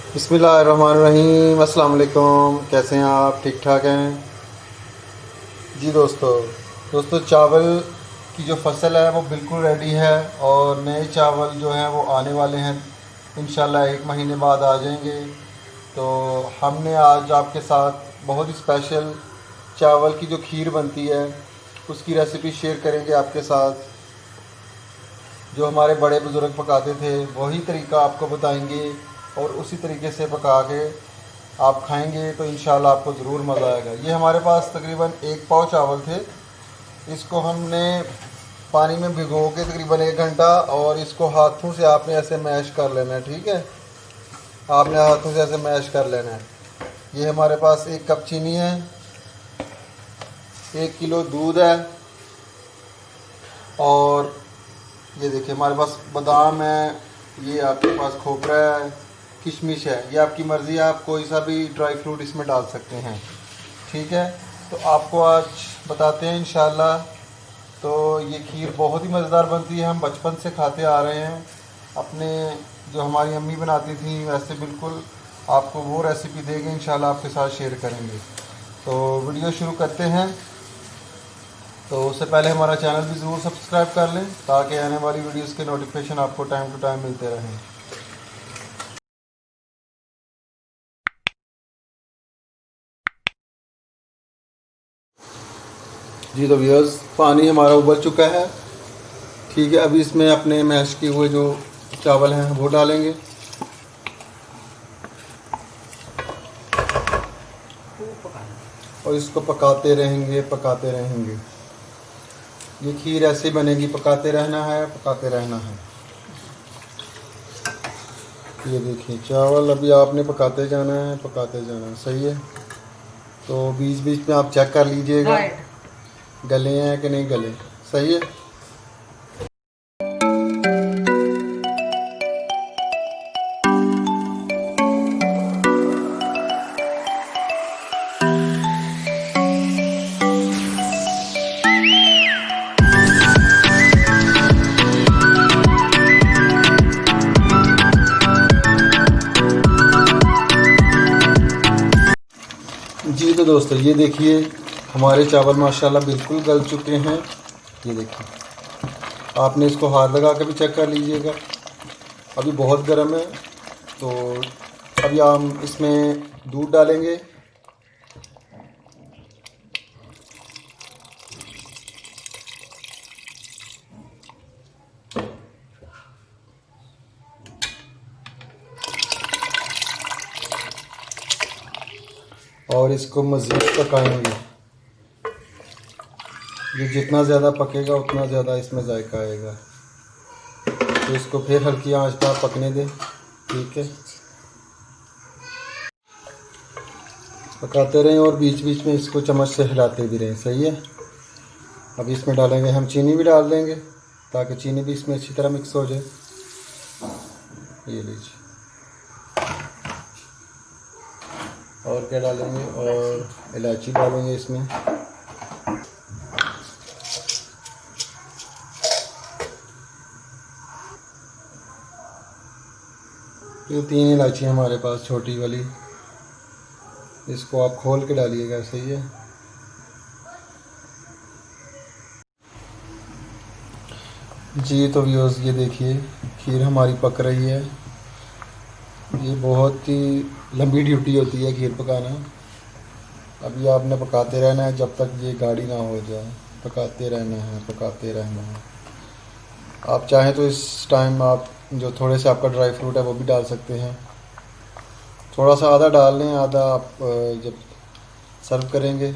बिस्मिल्लाहिर्रहमानिर्रहीम। अस्सलाम वालेकुम। कैसे हैं आप? ठीक ठाक हैं जी दोस्तों चावल की जो फसल है वो बिल्कुल रेडी है और नए चावल जो हैं वो आने वाले हैं, इंशाल्लाह 1 महीने बाद आ जाएंगे। तो हमने आज आपके साथ बहुत ही स्पेशल चावल की जो खीर बनती है उसकी रेसिपी शेयर करेंगे आपके साथ। जो हमारे बड़े बुज़ुर्ग पकाते थे वही तरीका आपको बताएंगे और उसी तरीके से पका के आप खाएंगे तो इंशाल्लाह आपको ज़रूर मज़ा आएगा। ये हमारे पास तकरीबन 1 पाव चावल थे। इसको हमने पानी में भिगो के तकरीबन 1 घंटा, और इसको हाथों से आपने ऐसे मैश कर लेना है। ठीक है, आपने हाथों से ऐसे मैश कर लेना है। ये हमारे पास 1 कप चीनी है, 1 किलो दूध है, और ये देखिए हमारे पास बादाम है, ये आपके पास खोपरा है, किशमिश है। ये आपकी मर्ज़ी है, आप कोई सा भी ड्राई फ्रूट इसमें डाल सकते हैं। ठीक है, तो आपको आज बताते हैं इंशाल्लाह। तो ये खीर बहुत ही मज़ेदार बनती है, हम बचपन से खाते आ रहे हैं। अपने जो हमारी अम्मी बनाती थी वैसे बिल्कुल आपको वो रेसिपी देंगे इंशाल्लाह, आपके साथ शेयर करेंगे। तो वीडियो शुरू करते हैं। तो उससे पहले हमारा चैनल भी ज़रूर सब्सक्राइब कर लें ताकि आने वाली वीडियोस के नोटिफिकेशन आपको टाइम टू टाइम मिलते रहें। जी तो व्यूअर्स, पानी हमारा उबल चुका है। ठीक है, अभी इसमें अपने मैश किए हुए जो चावल हैं वो डालेंगे। और इसको पकाते रहेंगे। ये खीर ऐसे बनेगी, पकाते रहना है। ये देखिए चावल अभी आपने पकाते जाना है। सही है, तो बीच बीच में आप चेक कर लीजिएगा गले हैं कि नहीं गले। सही है। जी तो दोस्तों ये देखिए हमारे चावल माशाल्लाह बिल्कुल गल चुके हैं। ये देखिए, आपने इसको हाथ लगा के भी चेक कर लीजिएगा। अभी बहुत गर्म है। तो अभी हम इसमें दूध डालेंगे। और इसको मज़ीद पकाएंगे। ये जितना ज़्यादा पकेगा उतना ज़्यादा इसमें जायका आएगा। तो इसको फिर हल्की आंच पर पकने दें। ठीक है, पकाते रहें और बीच बीच में इसको चम्मच से हिलाते भी रहें। सही है। अब इसमें डालेंगे हम चीनी भी डाल देंगे ताकि चीनी भी इसमें अच्छी तरह मिक्स हो जाए। ये लीजिए, और क्या डालेंगे, और इलायची डालेंगे इसमें। ये 3 इलायची हमारे पास छोटी वाली, इसको आप खोल के डालिएगा। सही है। जी तो व्यूअर्स ये देखिए खीर हमारी पक रही है। ये बहुत ही लंबी ड्यूटी होती है खीर पकाना। अभी आपने पकाते रहना है जब तक ये गाढ़ी ना हो जाए। पकाते रहना है। आप चाहें तो इस टाइम आप जो थोड़े से आपका ड्राई फ्रूट है वो भी डाल सकते हैं। थोड़ा सा आधा डाल लें, आधा आप जब सर्व करेंगे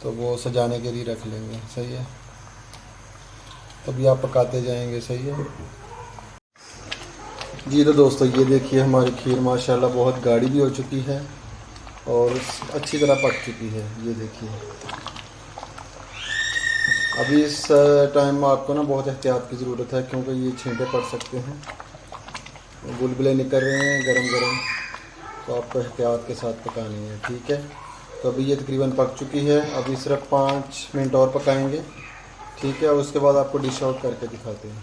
तो वो सजाने के लिए रख लेंगे। सही है, तभी आप पकाते जाएंगे। सही है जी। तो दोस्तों ये देखिए हमारी खीर माशाल्लाह बहुत गाढ़ी भी हो चुकी है और अच्छी तरह पक चुकी है। ये देखिए, अभी इस टाइम आपको ना बहुत एहतियात की ज़रूरत है क्योंकि ये छींटे पड़ सकते हैं। बुलबुले निकल रहे हैं गरम गरम, तो आपको एहतियात के साथ पकानी है। ठीक है, तो अभी ये तकरीबन पक चुकी है। अभी सिर्फ 5 मिनट और पकाएंगे। ठीक है, उसके बाद आपको डिश आउट करके दिखाते हैं।